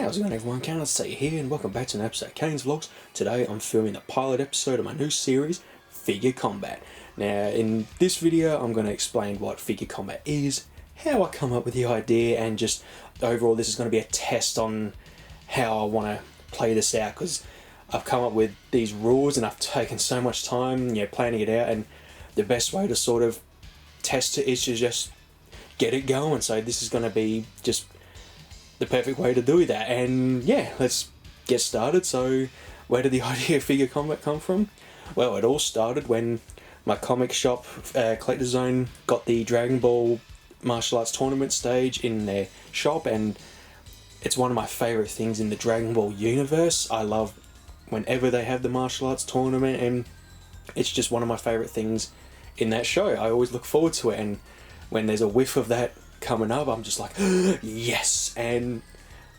How's it going, everyone? Kayne here, and welcome back to an episode of Kayne's Vlogs. Today I'm filming the pilot episode of my new series, Figure Combat. Now, in this video I'm going to explain what Figure Combat is, how I come up with the idea, and just overall this is going to be a test on how I want to play this out, because I've come up with these rules and I've taken so much time planning it out, and the best way to sort of test it is to just get it going. So this is going to be just the perfect way to do that, and yeah, let's get started. So where did the idea of Figure Combat come from? Well, it all started when my comic shop, Collector Zone, got the Dragon Ball martial arts tournament stage in their shop, and it's one of my favourite things in the Dragon Ball universe. I love whenever they have the martial arts tournament, and it's just one of my favourite things in that show. I always look forward to it, and when there's a whiff of that coming up, I'm just like, yes. And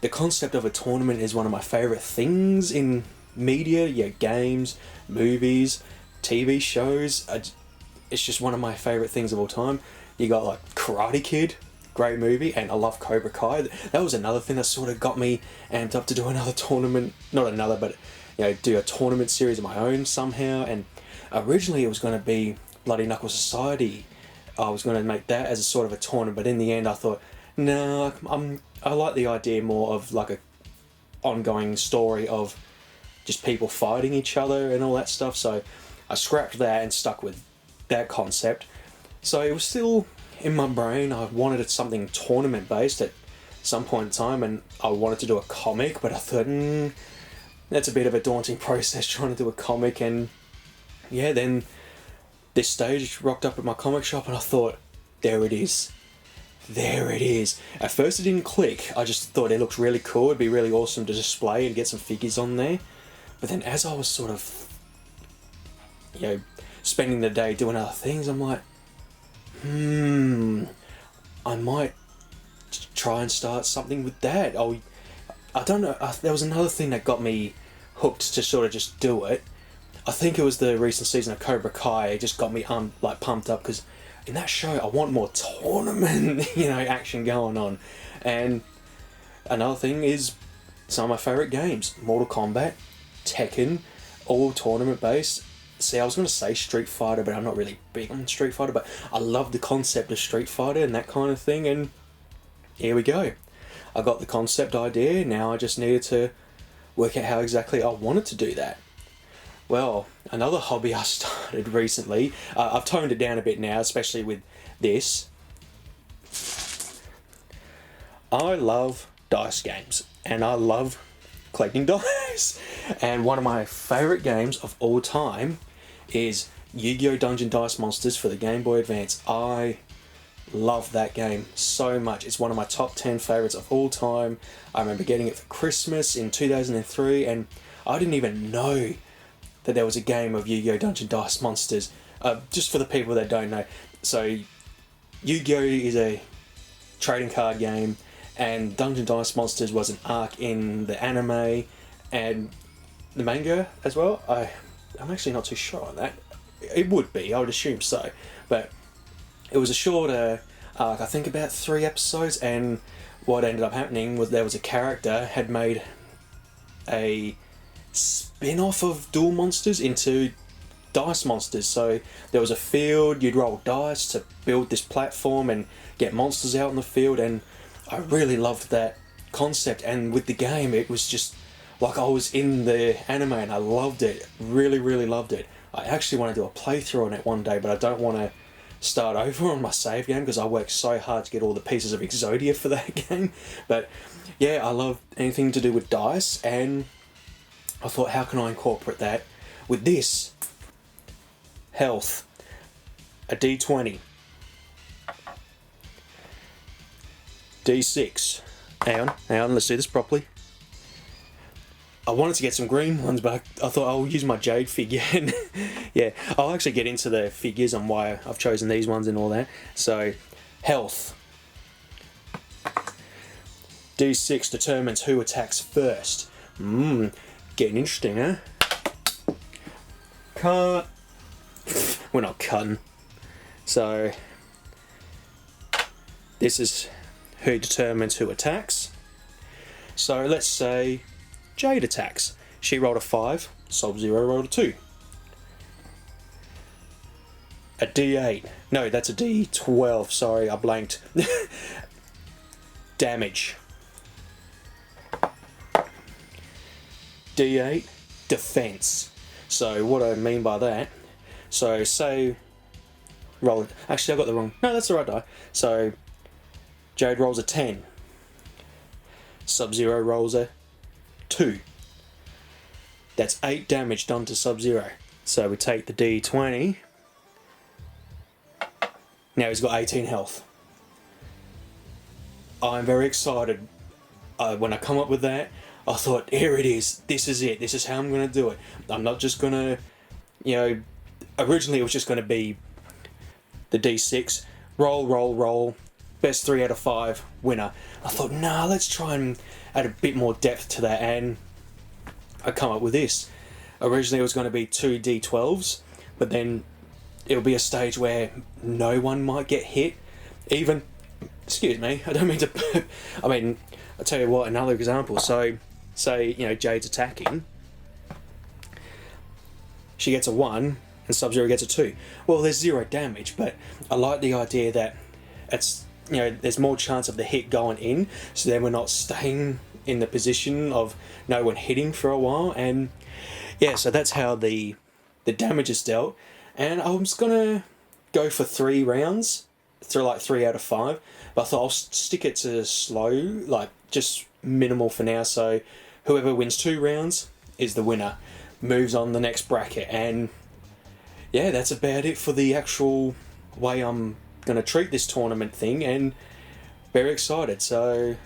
the concept of a tournament is one of my favourite things in media, games, movies, TV shows. It's just one of my favourite things of all time. You got like Karate Kid, great movie, and I love Cobra Kai. That was another thing that sort of got me amped up to do another tournament, do a tournament series of my own somehow. And originally it was going to be Bloody Knuckle Society. I was going to make that as a sort of a tournament, but in the end I thought, no, I like the idea more of like a ongoing story of just people fighting each other and all that stuff. So I scrapped that and stuck with that concept. So it was still in my brain. I wanted something tournament based at some point in time, and I wanted to do a comic, but I thought, that's a bit of a daunting process trying to do a comic. And yeah, then this stage rocked up at my comic shop, and I thought, there it is. There it is. At first it didn't click. I just thought it looks really cool. It'd be really awesome to display and get some figures on there. But then as I was sort of, spending the day doing other things, I'm like, I might try and start something with that. I don't know. There was another thing that got me hooked to sort of just do it. I think it was the recent season of Cobra Kai. It just got me pumped up, because in that show I want more tournament action going on. And another thing is some of my favourite games, Mortal Kombat, Tekken, all tournament based. See, I was going to say Street Fighter, but I'm not really big on Street Fighter, but I love the concept of Street Fighter and that kind of thing, and here we go. I got the concept idea. Now I just needed to work out how exactly I wanted to do that. Well, another hobby I started recently, I've toned it down a bit now, especially with this. I love dice games, and I love collecting dice. And one of my favourite games of all time is Yu-Gi-Oh! Dungeon Dice Monsters for the Game Boy Advance. I love that game so much. It's one of my top 10 favourites of all time. I remember getting it for Christmas in 2003, and I didn't even know that there was a game of Yu-Gi-Oh! Dungeon Dice Monsters. Just for the people that don't know. So Yu-Gi-Oh! Is a trading card game, and Dungeon Dice Monsters was an arc in the anime and the manga as well. I'm actually not too sure on that. It would be, I would assume so. But it was a shorter arc, I think about 3 episodes, and what ended up happening was there was a character had made a spin-off of Duel Monsters into Dice Monsters. So there was a field, you'd roll dice to build this platform and get monsters out in the field, and I really loved that concept. And with the game, it was just like I was in the anime, and I loved it. Really, really loved it. I actually want to do a playthrough on it one day, but I don't want to start over on my save game because I worked so hard to get all the pieces of Exodia for that game. But yeah, I love anything to do with dice, and I thought, how can I incorporate that with this? Health. A D20. D6. Hang on, let's do this properly. I wanted to get some green ones, but I thought I'll use my Jade figure. Yeah, I'll actually get into the figures on why I've chosen these ones and all that. So, health. D6 determines who attacks first. Getting interesting, huh? Cut. We're not cutting. So, this is who determines who attacks. So let's say Jade attacks. She rolled a 5, Sub-Zero rolled a 2. A D8. No, that's a D12. Sorry, I blanked. Damage. D8. Defense. So what I mean by that, so say roll. Actually, I got the wrong. No, that's the right die. So Jade rolls a 10. Sub-Zero rolls a 2. That's 8 damage done to Sub-Zero. So we take the D20. Now he's got 18 health. I'm very excited. When I come up with that, I thought, here it is. This is it. This is how I'm going to do it. I'm not just going to, you know, originally it was just going to be the D6. Roll, roll, roll. Best 3 out of 5. Winner. I thought, nah, let's try and add a bit more depth to that. And I come up with this. Originally it was going to be 2 D12s. But then it'll be a stage where no one might get hit. Even, excuse me, I don't mean to, I mean, I'll tell you what, another example. So, say, you know, Jade's attacking. She gets a 1 and Sub-Zero gets a 2. Well, there's 0 damage, but I like the idea that it's, you know, there's more chance of the hit going in, so then we're not staying in the position of no one hitting for a while. And yeah, so that's how the damage is dealt. And I was gonna go for 3 rounds, like 3 out of 5, but I thought I'll stick it to slow, like just minimal for now. So whoever wins 2 rounds is the winner, moves on the next bracket. And yeah, that's about it for the actual way I'm gonna treat this tournament thing, and very excited. So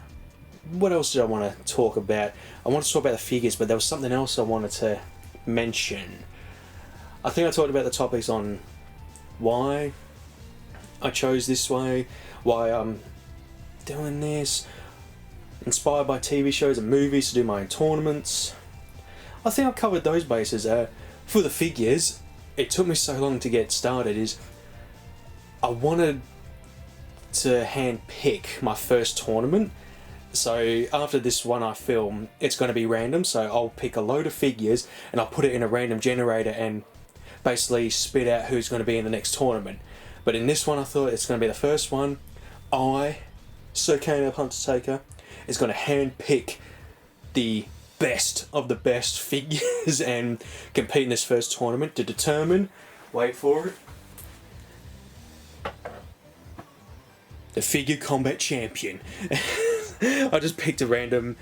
what else did I want to talk about? I wanted to talk about the figures, but there was something else I wanted to mention. I think I talked about the topics on why I chose this way, why I'm doing this, inspired by TV shows and movies to do my own tournaments. I think I've covered those bases. For the figures, it took me so long to get started, is I wanted to hand pick my first tournament. So after this one I film, it's going to be random, so I'll pick a load of figures and I'll put it in a random generator and basically spit out who's going to be in the next tournament. But in this one I thought it's going to be the first one. Sir Kayne of Hunter Taker, is going to hand pick the best of the best figures and compete in this first tournament to determine, wait for it, the figure combat champion. I just picked a random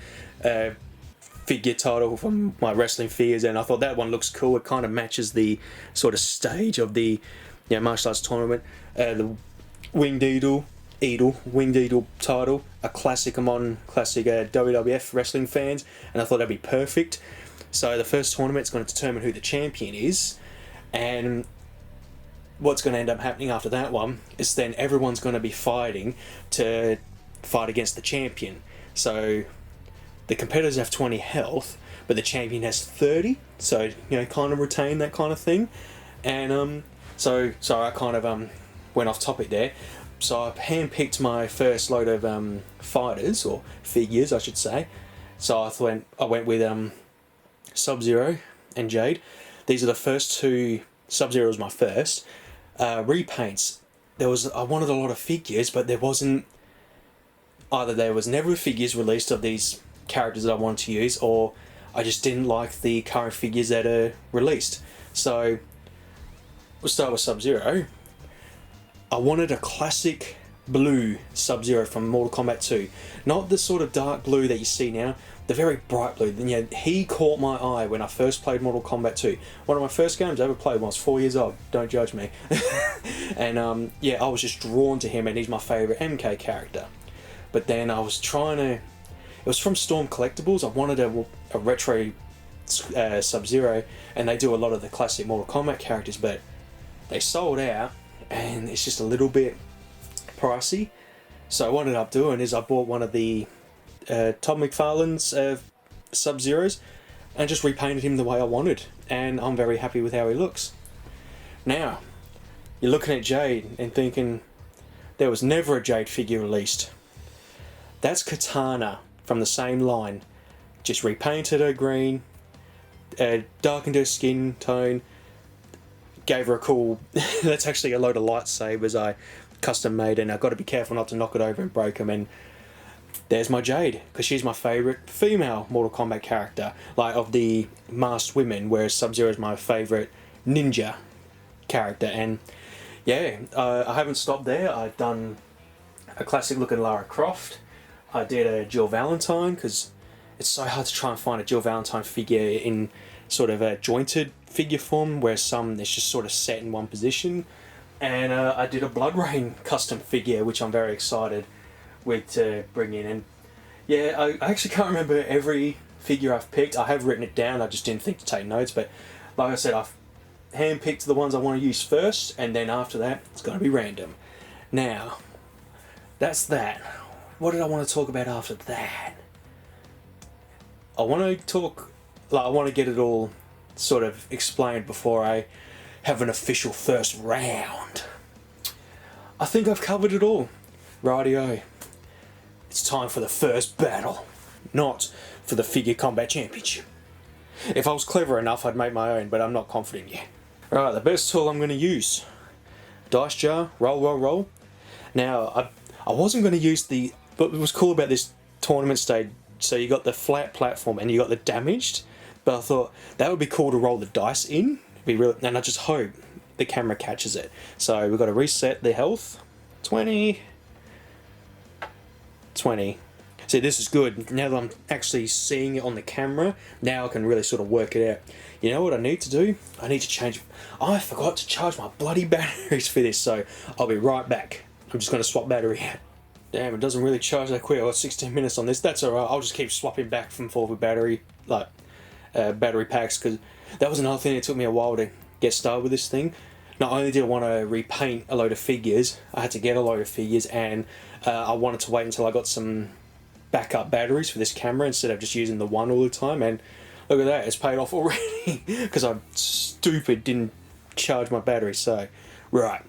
figure title from my wrestling figures, and I thought that one looks cool. It kind of matches the sort of stage of the, you know, martial arts tournament. The Winged Eagle title, a classic among classic WWF wrestling fans, and I thought that'd be perfect. So the first tournament's going to determine who the champion is, and what's going to end up happening after that one is then everyone's going to be fighting to fight against the champion. So the competitors have 20 health, but the champion has 30, so, you know, kind of retain that kind of thing. And so I kind of went off topic there. So I handpicked my first load of fighters, or figures I should say. So I went with Sub-Zero and Jade. These are the first 2. Sub-Zero was my first. Repaints. I wanted a lot of figures, but there was never figures released of these characters that I wanted to use, or I just didn't like the current figures that are released. So we'll start with Sub-Zero. I wanted a classic blue Sub-Zero from Mortal Kombat 2. Not the sort of dark blue that you see now, the very bright blue. You know, he caught my eye when I first played Mortal Kombat 2. One of my first games I ever played when I was 4 years old. Don't judge me. And yeah, I was just drawn to him, and he's my favourite MK character. But then I was trying to... It was from Storm Collectibles. I wanted a retro Sub-Zero, and they do a lot of the classic Mortal Kombat characters, but they sold out, and it's just a little bit pricey. So what I ended up doing is I bought one of the Todd McFarlane's Sub-Zeros and just repainted him the way I wanted, and I'm very happy with how he looks. Now, you're looking at Jade and thinking, there was never a Jade figure released. That's Katana. from the same line. Just repainted her green, darkened her skin tone, gave her a cool... That's actually a load of lightsabers I custom made, and I've got to be careful not to knock it over and break them. And there's my Jade, because she's my favourite female Mortal Kombat character, like of the masked women, whereas Sub-Zero is my favourite ninja character. And yeah, I haven't stopped there. I've done a classic looking Lara Croft. I did a Jill Valentine, because it's so hard to try and find a Jill Valentine figure in sort of a jointed figure form, where some it's just sort of set in one position. And I did a Blood Rain custom figure, which I'm very excited with to bring in. And yeah, I actually can't remember every figure I've picked. I have written it down, I just didn't think to take notes, but like I said, I've handpicked the ones I want to use first, and then after that it's going to be random. Now, that's that. What did I want to talk about after that? I want to get it all sort of explained before I have an official first round. I think I've covered it all. Rightio. It's time for the first battle. Not for the Figure Combat Championship. If I was clever enough, I'd make my own, but I'm not confident yet. Alright, the best tool I'm going to use. Dice jar, roll, roll, roll. Now, I wasn't going to use the... But what was cool about this tournament stage, so you got the flat platform and you got the damaged, but I thought that would be cool to roll the dice in. And I just hope the camera catches it. So we've got to reset the health. 20. 20. See, this is good. Now that I'm actually seeing it on the camera, now I can really sort of work it out. You know what I need to do? I need to change... I forgot to charge my bloody batteries for this, so I'll be right back. I'm just going to swap battery out. Damn, it doesn't really charge that quick. I got 16 minutes on this. That's alright. I'll just keep swapping back and forth with battery packs, because that was another thing that took me a while to get started with this thing. Not only did I want to repaint a load of figures, I had to get a load of figures, and I wanted to wait until I got some backup batteries for this camera instead of just using the one all the time. And look at that, it's paid off already because I'm stupid, didn't charge my battery. So, right,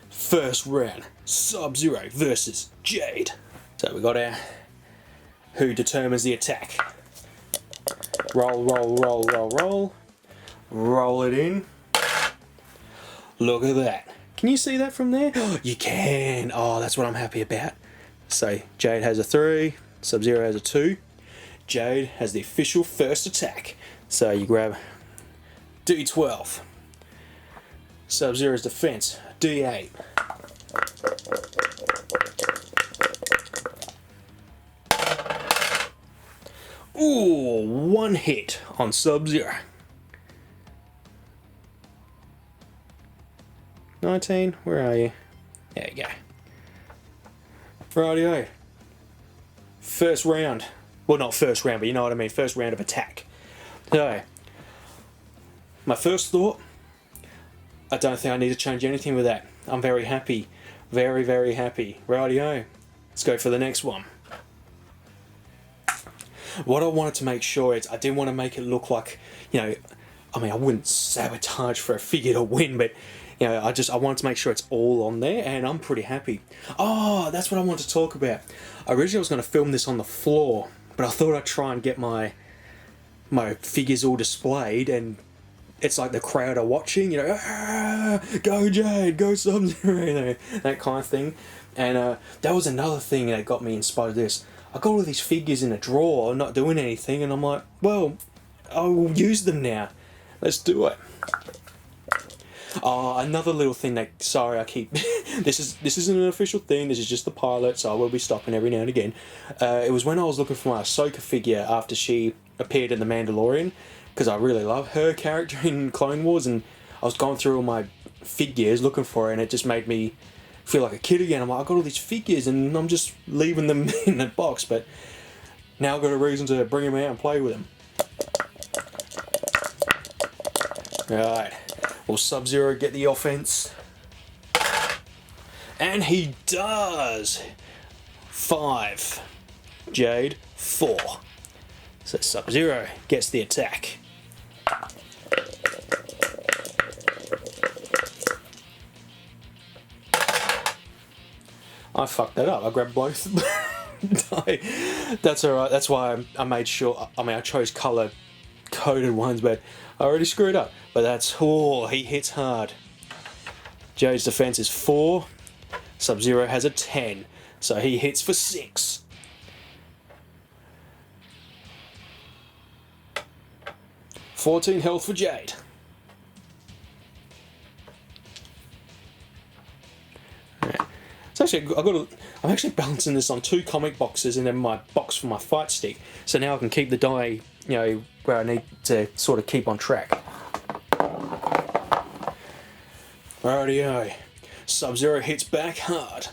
first round, Sub-Zero versus Jade. So we got our who determines the attack. Roll, roll, roll, roll, roll. Roll it in. Look at that. Can you see that from there? You can. Oh, that's what I'm happy about. So Jade has a 3, Sub-Zero has a 2. Jade has the official first attack. So you grab D12. Sub-Zero's defense, D8. Ooh, one hit on Sub-Zero. 19, where are you? There you go. Rightio. First round. Well, not first round, but you know what I mean. First round of attack. So, my first thought, I don't think I need to change anything with that. I'm very happy. Very, very happy. Rightio. Let's go for the next one. What I wanted to make sure is I didn't want to make it look like, you know, I mean, I wouldn't sabotage for a figure to win, but, you know, I wanted to make sure it's all on there, and I'm pretty happy. Oh, that's what I wanted to talk about. Originally I was going to film this on the floor, but I thought I'd try and get my figures all displayed, and it's like the crowd are watching, you know, ah, go Jade, go Sub-Zero, you know, that kind of thing. And that was another thing that got me inspired of this. I got all these figures in a drawer, not doing anything, and I'm like, well, I'll use them now. Let's do it. Oh, another little thing that, sorry, I keep, this isn't an official thing, this is just the pilot, so I will be stopping every now and again. It was when I was looking for my Ahsoka figure after she appeared in The Mandalorian, because I really love her character in Clone Wars, and I was going through all my figures looking for her, and it just made me feel like a kid again. I'm like, I've got all these figures and I'm just leaving them in a box, but now I've got a reason to bring them out and play with them. Alright, will Sub-Zero get the offense? And he does! 5. Jade, 4. So Sub-Zero gets the attack. I fucked that up. I grabbed both. That's alright, that's why I made sure, I chose colour coded ones, but I already screwed up. But that's, oh, he hits hard. Jade's defense is 4, Sub-Zero has a 10, so he hits for 6. $14 health for Jade. So actually, I'm actually balancing this on 2 comic boxes and then my box for my fight stick. So now I can keep the die, you know, where I need to sort of keep on track. Rightio. Sub-Zero hits back hard.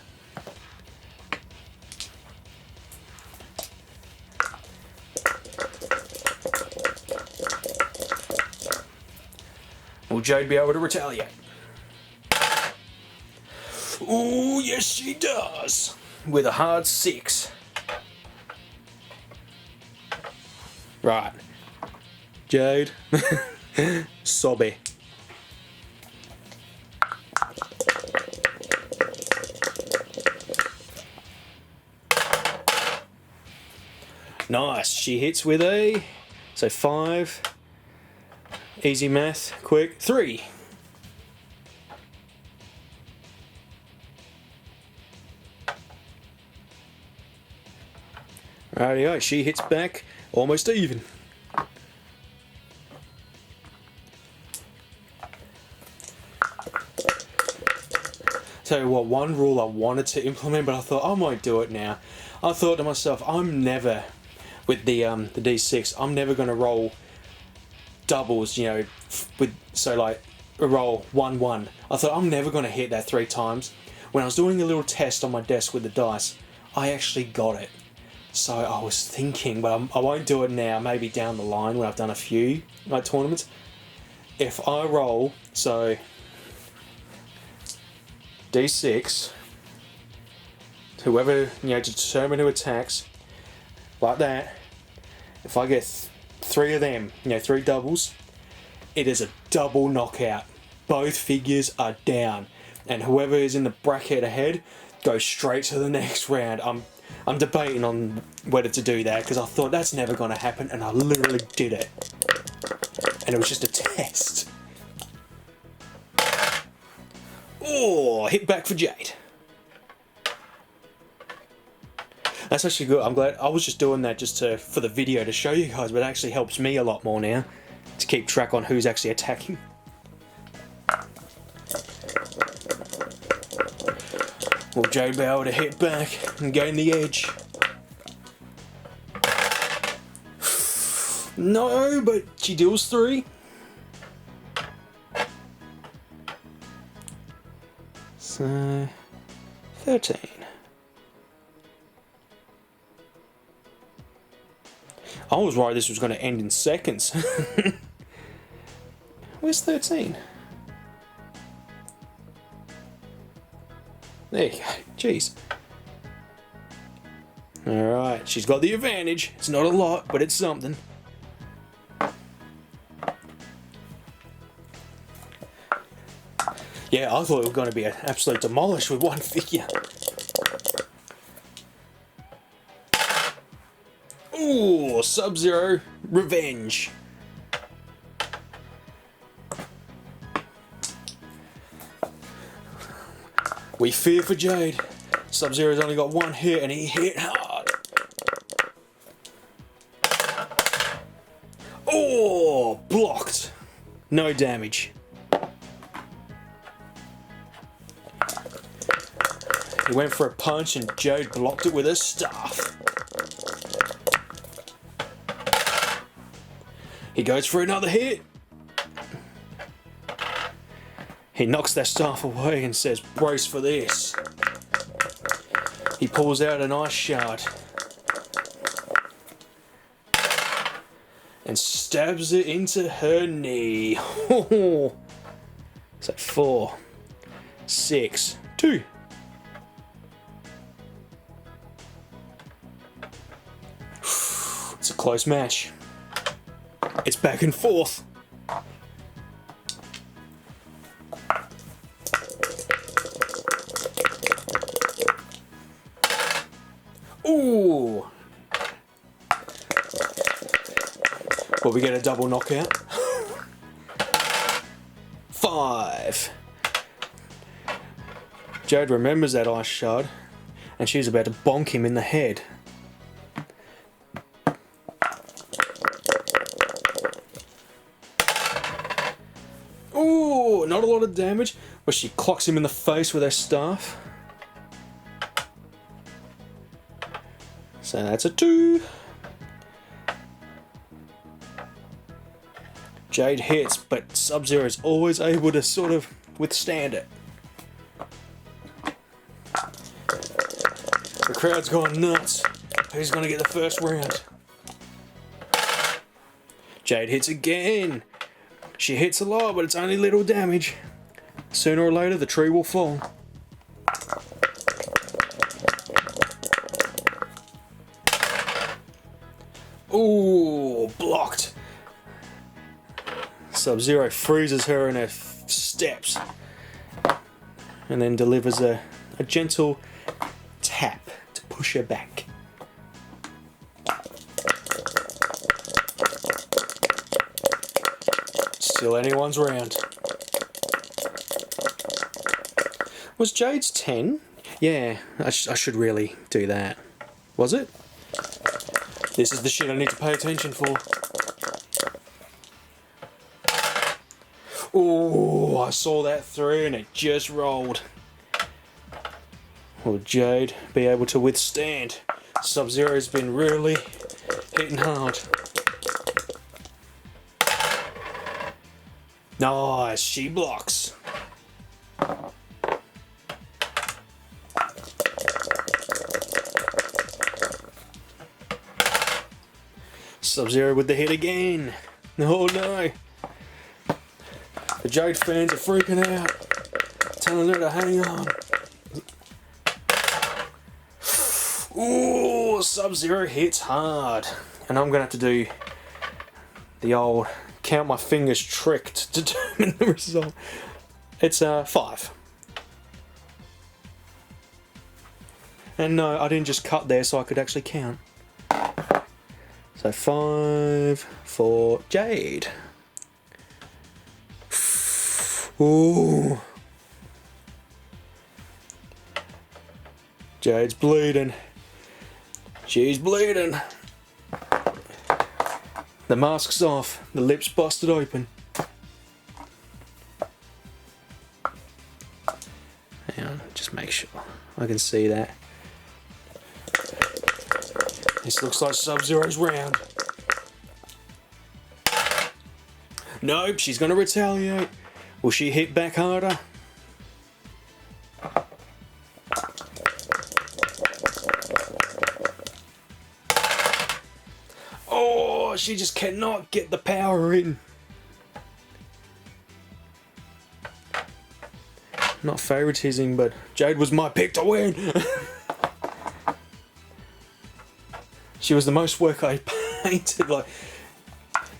Will Jade be able to retaliate? Ooh, yes she does! With a hard 6. Right. Jade. Sobby. Nice. She hits with a... So 5. Easy math. Quick. 3. Rightio, she hits back almost even. Tell you what, one rule I wanted to implement, but I thought I might do it now. I thought to myself, I'm never, with the D6, I'm never going to roll doubles, you know, so like a roll 1-1. I thought I'm never going to hit that 3 times. When I was doing a little test on my desk with the dice, I actually got it. So I was thinking, but I won't do it now, maybe down the line when I've done a few like tournaments. If I roll, so D6, whoever, you know, to determine who attacks, like that, if I get 3 of them, you know, 3 doubles, it is a double knockout. Both figures are down, and whoever is in the bracket ahead goes straight to the next round. I'm debating on whether to do that because I thought that's never going to happen, and I literally did it. And it was just a test. Oh, hit back for Jade. That's actually good. I'm glad. I was just doing that just for the video to show you guys, but it actually helps me a lot more now to keep track on who's actually attacking. Will Jade be able to hit back and gain the edge? No, but she deals 3. So 13. I was worried this was going to end in seconds. Where's 13? There you go. Jeez. Alright, she's got the advantage. It's not a lot, but it's something. Yeah, I thought it was going to be an absolute demolish with one figure. Ooh, Sub-Zero revenge. We fear for Jade. Sub-Zero's only got 1 hit and he hit hard. Oh, blocked. No damage. He went for a punch and Jade blocked it with her staff. He goes for another hit. He knocks that staff away and says, brace for this. He pulls out an ice shard and stabs it into her knee. So 4, 6, 2. It's a close match. It's back and forth. Ooh, But we get a double knockout. 5. Jade remembers that ice shard, and she's about to bonk him in the head. Ooh, not a lot of damage, but she clocks him in the face with her staff. So that's a 2. Jade hits, but Sub-Zero is always able to sort of withstand it. The crowd's going nuts. Who's gonna get the first round? Jade hits again. She hits a lot, but it's only little damage. Sooner or later, the tree will fall. Ooh, blocked. Sub-Zero freezes her in her steps and then delivers a gentle tap to push her back. Still anyone's round. Was Jade's 10? Yeah, I should really do that. Was it? This is the shit I need to pay attention for. Oh, I saw that through and it just rolled. Will Jade be able to withstand? Sub-Zero's been really hitting hard. Nice, she blocks. Sub-Zero with the hit again. Oh no. The Jade fans are freaking out, telling her to hang on. Ooh, Sub-Zero hits hard. And I'm going to have to do the old count my fingers trick to determine the result. It's 5. And no, I didn't just cut there so I could actually count. So 5 for Jade. Ooh. Jade's bleeding. She's bleeding. The mask's off. The lips busted open. Hang on, just make sure I can see that. This looks like Sub-Zero's round. Nope, she's gonna retaliate. Will she hit back harder? Oh, she just cannot get the power in. Not favoritism, but Jade was my pick to win. She was the most work I painted, like,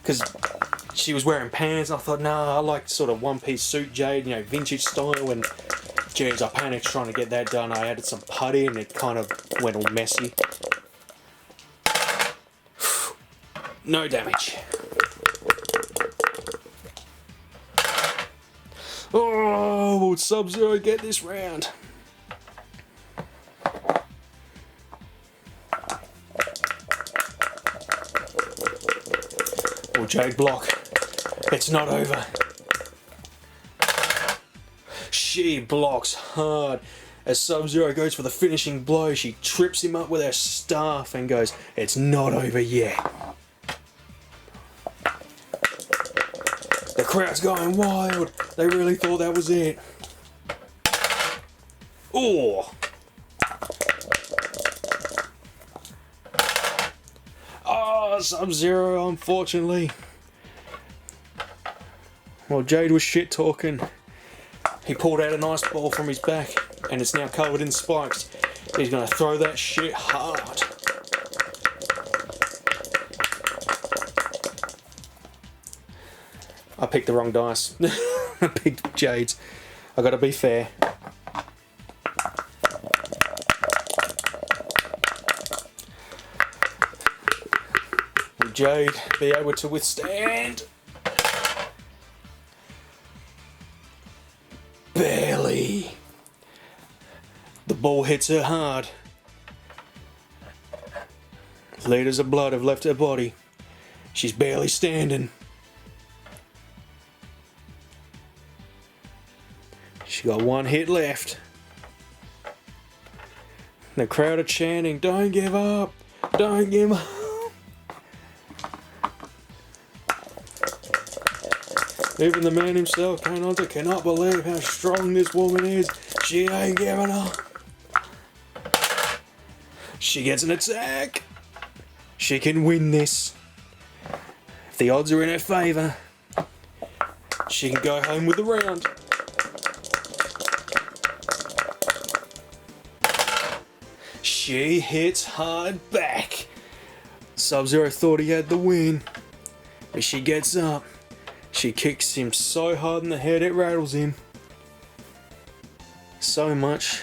because she was wearing pants, and I thought, nah, I like sort of one-piece suit Jade, you know, vintage style, and geez, I panicked trying to get that done. I added some putty, and it kind of went all messy. No damage. Oh, will Sub-Zero get this round? Will Jade block? It's not over. She blocks hard. As Sub-Zero goes for the finishing blow, she trips him up with her staff and goes, it's not over yet. The crowd's going wild. They really thought that was it. Oh! Oh, Sub-Zero, unfortunately. Well, Jade was shit talking. He pulled out an ice ball from his back and it's now covered in spikes. He's gonna throw that shit hard. I picked the wrong dice. I picked Jade's. I gotta be fair. Will Jade be able to withstand? Barely. The ball hits her hard. Liters of blood have left her body. She's barely standing. She got one hit left. The crowd are chanting, "Don't give up! Don't give up!" Even the man himself, Kayne, cannot believe how strong this woman is. She ain't giving up. She gets an attack. She can win this. If the odds are in her favour, she can go home with the round. She hits hard back. Sub-Zero thought he had the win, but she gets up. She kicks him so hard in the head it rattles him. So much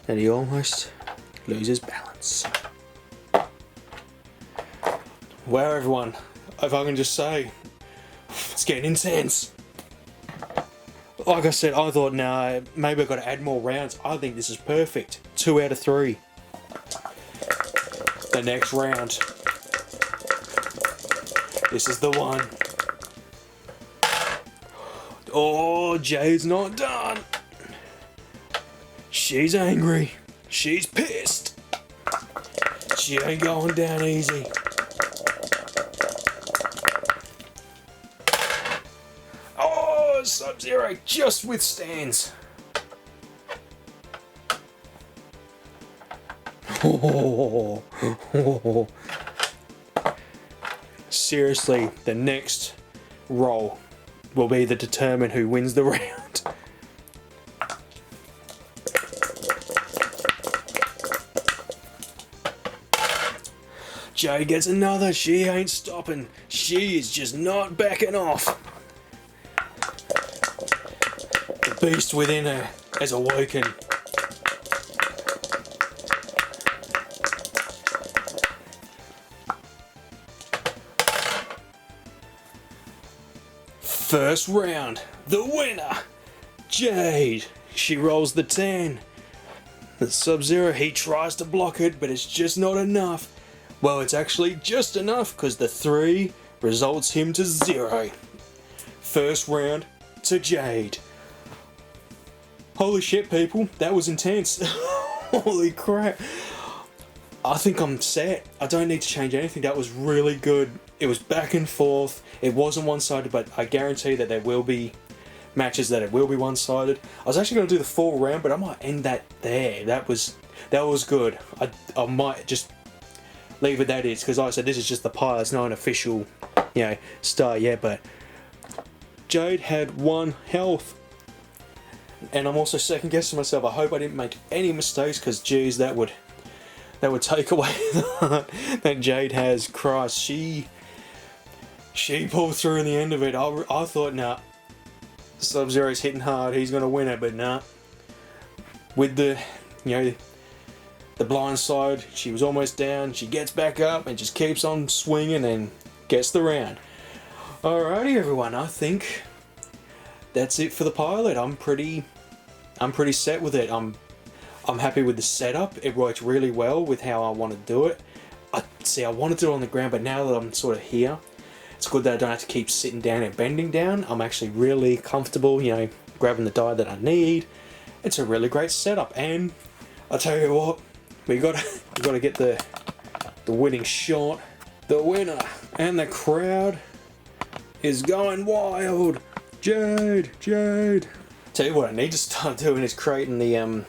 that he almost loses balance. Wow, everyone, if I can just say, it's getting intense. Like I said, I thought, nah, maybe I've got to add more rounds. I think this is perfect. 2 out of 3. The next round. This is the one. Oh, Jade's not done. She's angry. She's pissed. She ain't going down easy. Oh, Sub-Zero just withstands. Oh. Seriously, the next roll will be to determine who wins the round. Jade gets another. She ain't stopping. She is just not backing off. The beast within her has awoken. First round, the winner, Jade. She rolls the 10. The Sub-Zero, he tries to block it, but it's just not enough. Well, it's actually just enough because the 3 results him to 0. First round to Jade. Holy shit, people, that was intense. Holy crap. I think I'm set. I don't need to change anything. That was really good. It was back and forth. It wasn't one-sided, but I guarantee that there will be matches that it will be one-sided. I was actually going to do the full round, but I might end that there. That was good. I might just leave it that is, because like I said, this is just the pilot. It's not an official, start yet. But Jade had 1 health, and I'm also second guessing myself. I hope I didn't make any mistakes, because geez, that would take away that Jade has. Christ, she pulled through in the end of it. I thought, nah, Sub-Zero's hitting hard, he's going to win it, but nah. With the blind side, she was almost down, she gets back up and just keeps on swinging and gets the round. Alrighty everyone, I think that's it for the pilot. I'm pretty set with it. I'm happy with the setup. It worked really well with how I want to do it. I wanted to do it on the ground, but now that I'm sort of here, it's good that I don't have to keep sitting down and bending down. I'm actually really comfortable, grabbing the die that I need. It's a really great setup, and I'll tell you what, we got to get the winning shot, the winner, and the crowd is going wild. Jade. Tell you what I need to start doing is creating the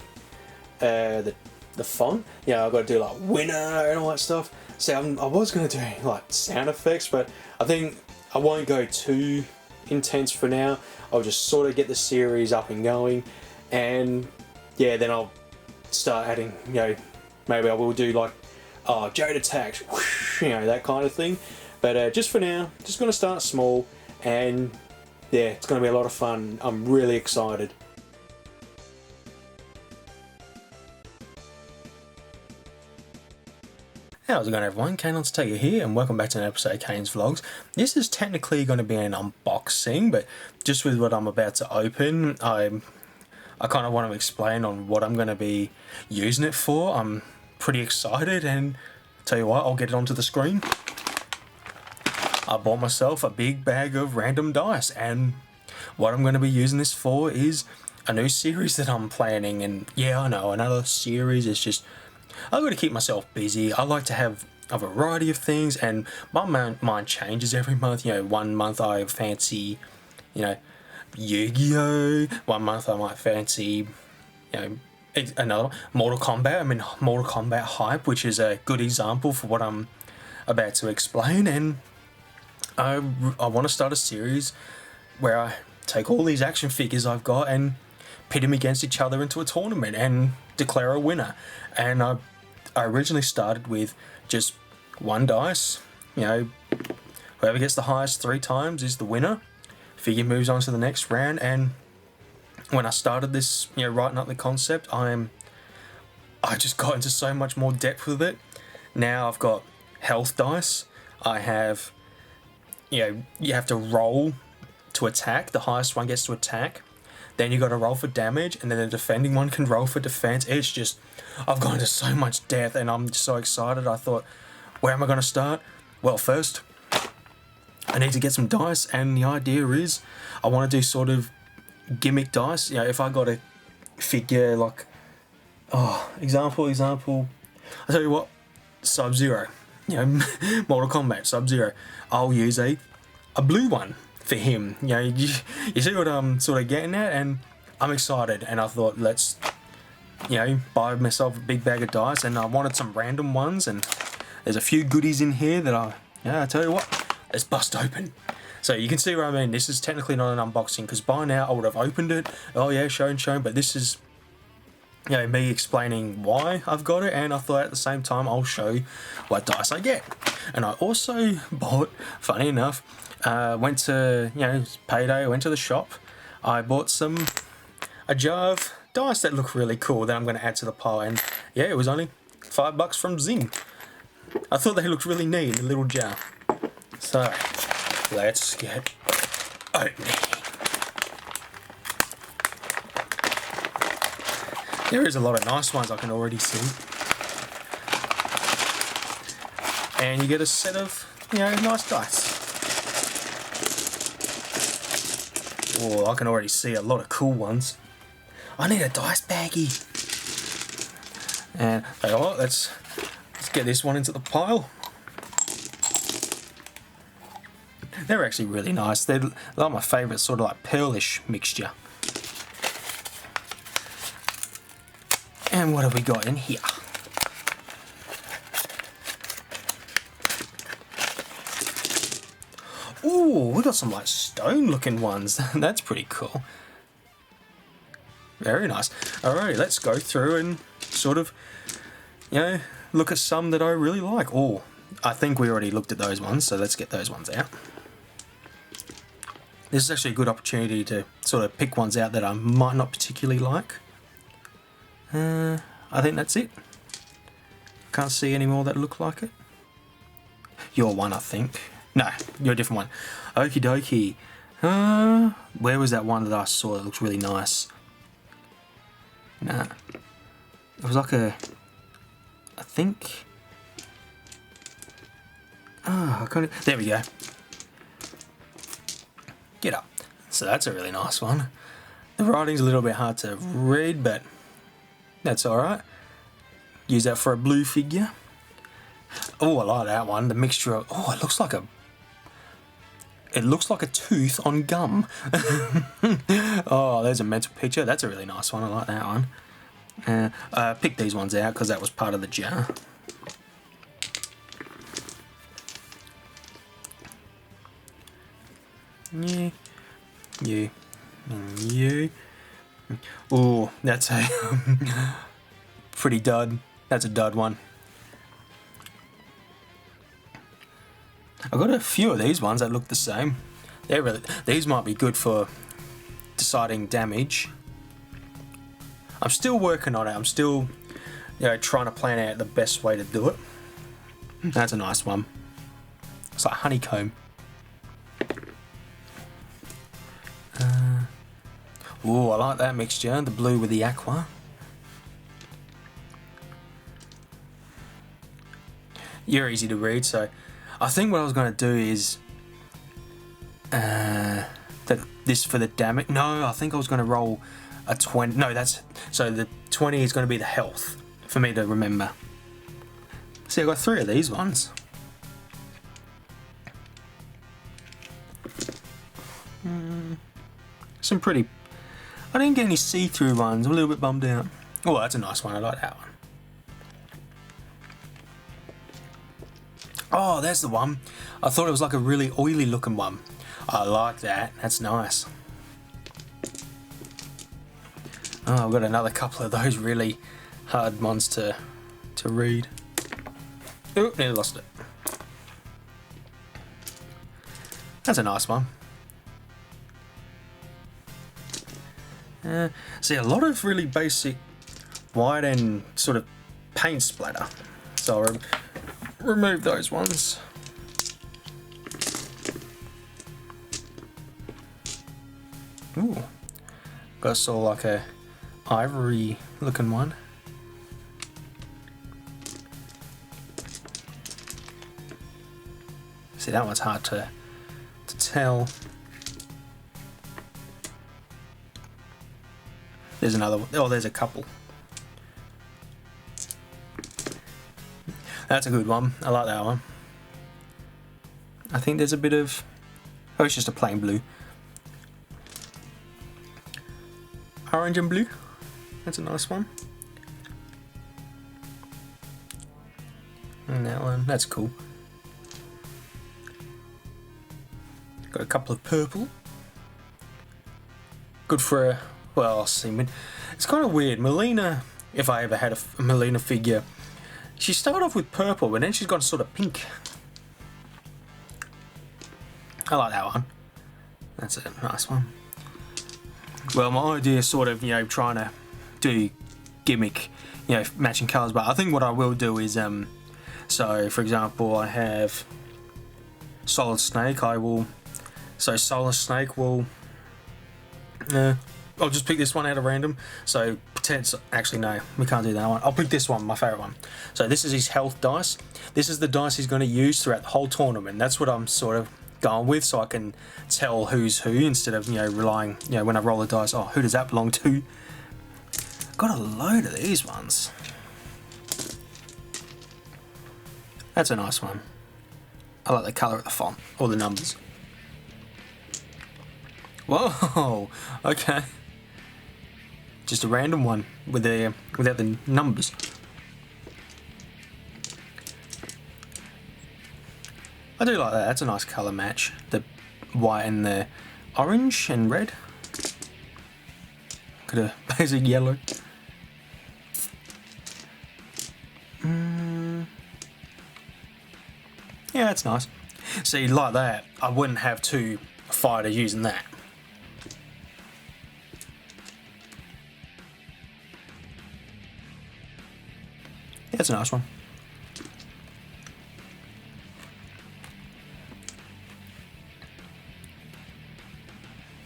font. I've got to do like winner and all that stuff. See, I was going to do like sound effects, but I think I won't go too intense for now. I'll just sort of get the series up and going, and then I'll start adding, maybe I will do like, Jade attacks, whoosh, that kind of thing. But just for now, just going to start small, and it's going to be a lot of fun. I'm really excited. How's it going, everyone? Kayne, let's take it here, and welcome back to an episode of Kayne's Vlogs. This is technically going to be an unboxing, but just with what I'm about to open, I kind of want to explain on what I'm going to be using it for. I'm pretty excited, and tell you what, I'll get it onto the screen. I bought myself a big bag of random dice, and what I'm going to be using this for is a new series that I'm planning. And yeah, I know, another series is just... I've got to keep myself busy. I like to have a variety of things, and my mind changes every month. You know, one month I fancy, Yu-Gi-Oh! One month I might fancy, another Mortal Kombat. I'm in Mortal Kombat hype, which is a good example for what I'm about to explain. And I want to start a series where I take all these action figures I've got and pit them against each other into a tournament and declare a winner. And I originally started with just one dice. Whoever gets the highest 3 times is the winner. Figure moves on to the next round. And when I started this, writing up the concept, I just got into so much more depth with it. Now I've got health dice. I have, you have to roll to attack. The highest one gets to attack. Then you got to roll for damage, and then the defending one can roll for defense. It's just, I've gone into so much depth, and I'm just so excited. I thought, where am I going to start? Well, first, I need to get some dice, and the idea is, I want to do sort of gimmick dice. If I got a figure like, example. I tell you what, Sub-Zero. Mortal Kombat, Sub-Zero. I'll use a blue one for him. You see what I'm sort of getting at, and I'm excited, and I thought, let's buy myself a big bag of dice, and I wanted some random ones, and there's a few goodies in here that I tell you what, let's bust open. So you can see what I mean. This is technically not an unboxing, because by now I would have opened it, shown, but this is me explaining why I've got it, and I thought at the same time I'll show what dice I get. And I also bought, funny enough, went to, payday, went to the shop, I bought a jar of dice that look really cool that I'm going to add to the pile, and it was only $5 from Zing. I thought they looked really neat in a little jar. So, let's get opening. There is a lot of nice ones I can already see. And you get a set of, nice dice. Oh, I can already see a lot of cool ones. I need a dice baggie. And let's get this one into the pile. They're actually really nice. They're like my favourite sort of like pearlish mixture. And what have we got in here? Ooh, we got some like stone looking ones. That's pretty cool. Very nice. Alright, let's go through and sort of, look at some that I really like. Oh, I think we already looked at those ones, so let's get those ones out. This is actually a good opportunity to sort of pick ones out that I might not particularly like. I think that's it. Can't see any more that look like it. You're one, I think. No, you're a different one. Okie dokie. Where was that one that I saw that looked really nice? Nah. It was like I think... I can't... There we go. Get up. So that's a really nice one. The writing's a little bit hard to read, but that's alright. Use that for a blue figure. Oh, I like that one. The mixture of... Oh, it looks like a tooth on gum. Oh, there's a mental picture. That's a really nice one. I like that one. I picked these ones out because that was part of the jar. Yeah. You. And you. Oh, that's a pretty dud. That's a dud one. I've got a few of these ones that look the same. These might be good for deciding damage. I'm still working on it. I'm still, trying to plan out the best way to do it. That's a nice one. It's like honeycomb. Ooh, I like that mixture, the blue with the aqua. You're easy to read, so I think what I was going to do is this for the damage. No, I think I was going to roll a 20. No, so the 20 is going to be the health for me to remember. See, I got 3 of these ones. Some pretty. I didn't get any see-through ones. I'm a little bit bummed out. Oh, that's a nice one. I like that one. Oh, there's the one. I thought it was like a really oily looking one. I like that. That's nice. Oh, I've got another couple of those really hard ones to read. Oh, nearly lost it. That's a nice one. See, a lot of really basic white and sort of paint splatter. So I'll remove those ones. Ooh, got sort of like a ivory looking one. See, that one's hard to tell. There's another one. Oh, there's a couple. That's a good one. I like that one. I think there's a bit of... Oh, it's just a plain blue. Orange and blue. That's a nice one. And that one. That's cool. Got a couple of purple. Good for a... Well, I'll see. It's kind of weird. Melina, if I ever had a Melina figure, she started off with purple, but then she's gone sort of pink. I like that one. That's a nice one. Well, my idea is sort of, you know, trying to do gimmick, you know, matching colours, but I think what I will do is, so for example, I have Solid Snake. So Solid Snake will, I'll just pick this one out of random. So actually no, we can't do that one. I'll pick this one, my favourite one. So this is his health dice. This is the dice he's going to use throughout the whole tournament. That's what I'm sort of going with, so I can tell who's who instead of, you know, relying, you know, when I roll the dice, oh, who does that belong to? Got a load of these ones. That's a nice one. I like the colour of the font, or the numbers. Whoa, okay. Just a random one with without the numbers. I do like that. That's a nice colour match. The white and the orange and red. Got a basic yellow. Yeah, that's nice. See, like that, I wouldn't have 2 fighters using that. Yeah, that's a nice one.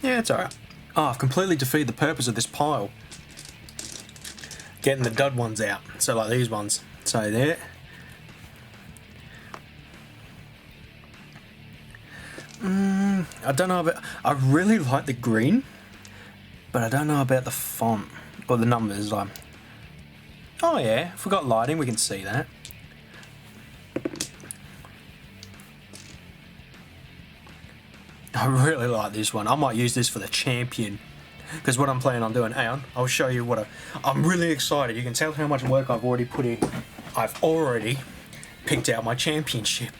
Yeah, it's alright. Oh, I've completely defeated the purpose of this pile. Getting the dud ones out. So like these ones. So there. I don't know about... I really like the green. But I don't know about the font. Or the numbers. Like, oh yeah, if we got lighting we can see that. I really like this one. I might use this for the champion. Because what I'm planning on doing, hang on, I'll show you what I'm really excited. You can tell how much work I've already put in. I've already picked out my championship.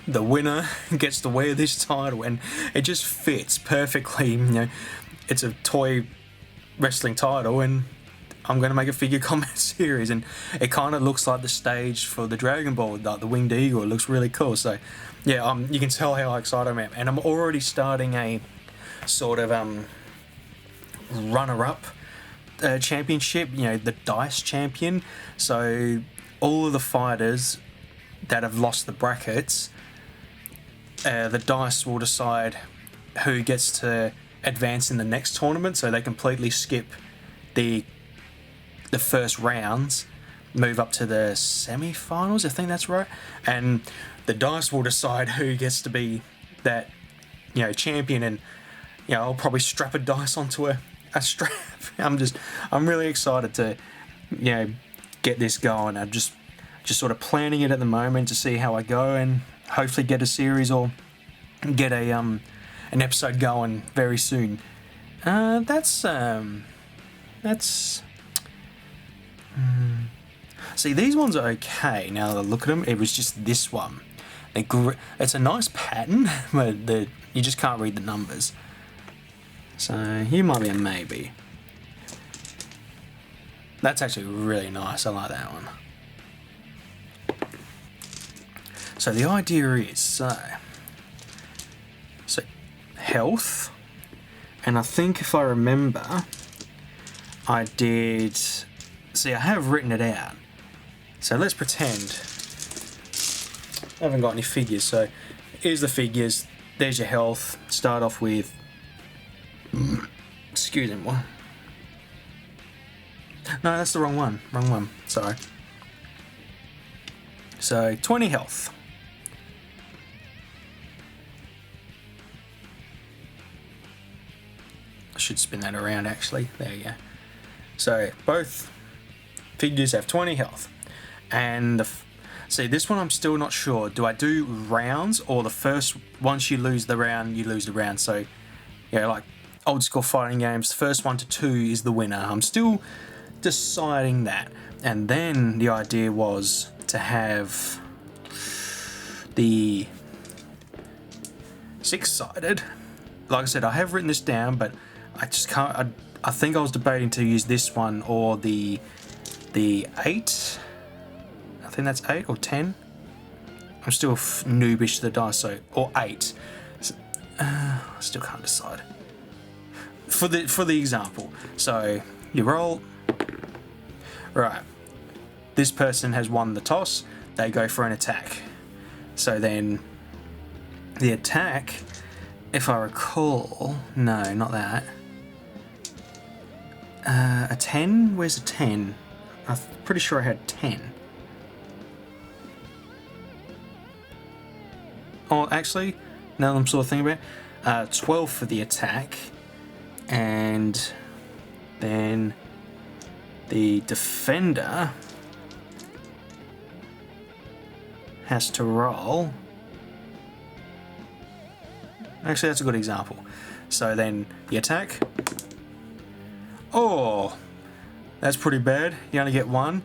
The winner gets to wear this title, and it just fits perfectly. You know, it's a toy wrestling title, and I'm going to make a figure combat series, and it kind of looks like the stage for the Dragon Ball, like the Winged Eagle. It looks really cool. So yeah, you can tell how excited I am, and I'm already starting a sort of runner-up championship, you know, the Dice Champion. So all of the fighters that have lost the brackets, the dice will decide who gets to advance in the next tournament, so they completely skip the first rounds, move up to the semi-finals, I think that's right, and the dice will decide who gets to be that, you know, champion. And you know, I'll probably strap a dice onto a strap. I'm really excited to, you know, get this going. I'm just sort of planning it at the moment to see how I go, and hopefully get a series or get a an episode going very soon. See, these ones are okay now that I look at them. It was just this one. It's a nice pattern, but you just can't read the numbers. So here might be a maybe. That's actually really nice. I like that one. So the idea is, so health, and I think if I remember, I did. See, I have written it out. So let's pretend I haven't got any figures. So here's the figures. There's your health. Start off with. Excuse me. What? No, that's the wrong one. Wrong one. Sorry. So 20 health. I should spin that around actually. There you go. So both figures have 20 health. And see, this one I'm still not sure. Do I do rounds, or the first, once you lose the round, you lose the round? So, yeah, like old school fighting games, the first 1 to 2 is the winner. I'm still deciding that. And then the idea was to have the 6-sided. Like I said, I have written this down, but I just can't. I think I was debating to use this one or the 8. I think that's 8 or 10. I'm still noobish to the dice, so or 8. I still can't decide. For the example, so you roll. Right, this person has won the toss. They go for an attack. So then the attack, if I recall, no, not that. A 10? Where's a 10? I'm pretty sure I had 10. Oh, actually, now that I'm sort of thinking about it, 12 for the attack, and then the defender has to roll. Actually, that's a good example. So then the attack. Oh, that's pretty bad. You only get 1.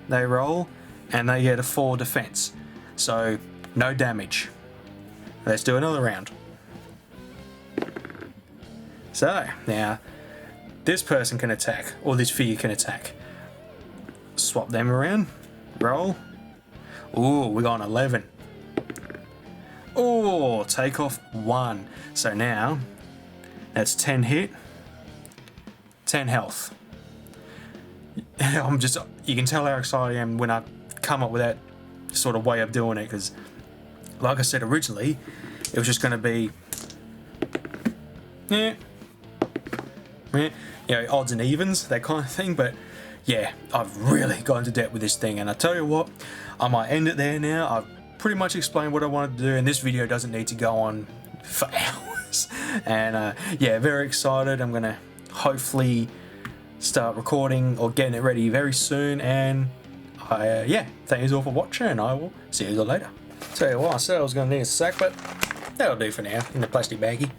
They roll, and they get a 4 defense. So no damage. Let's do another round. So now this person can attack, or this figure can attack. Swap them around. Roll. Ooh, we got an 11. Oh, take off 1. So now that's 10 hit, 10 health. You can tell how excited I am when I come up with that sort of way of doing it, because like I said originally, it was just going to be you know, odds and evens, that kind of thing. But yeah, I've really got into depth with this thing, and I tell you what, I might end it there now. I've pretty much explained what I wanted to do, and this video doesn't need to go on for hours. And yeah, very excited. I'm gonna hopefully start recording or getting it ready very soon. And yeah, thank you all for watching, and I will see you all later. Tell you what, I said I was gonna need a sack, but that'll do for now in the plastic baggie.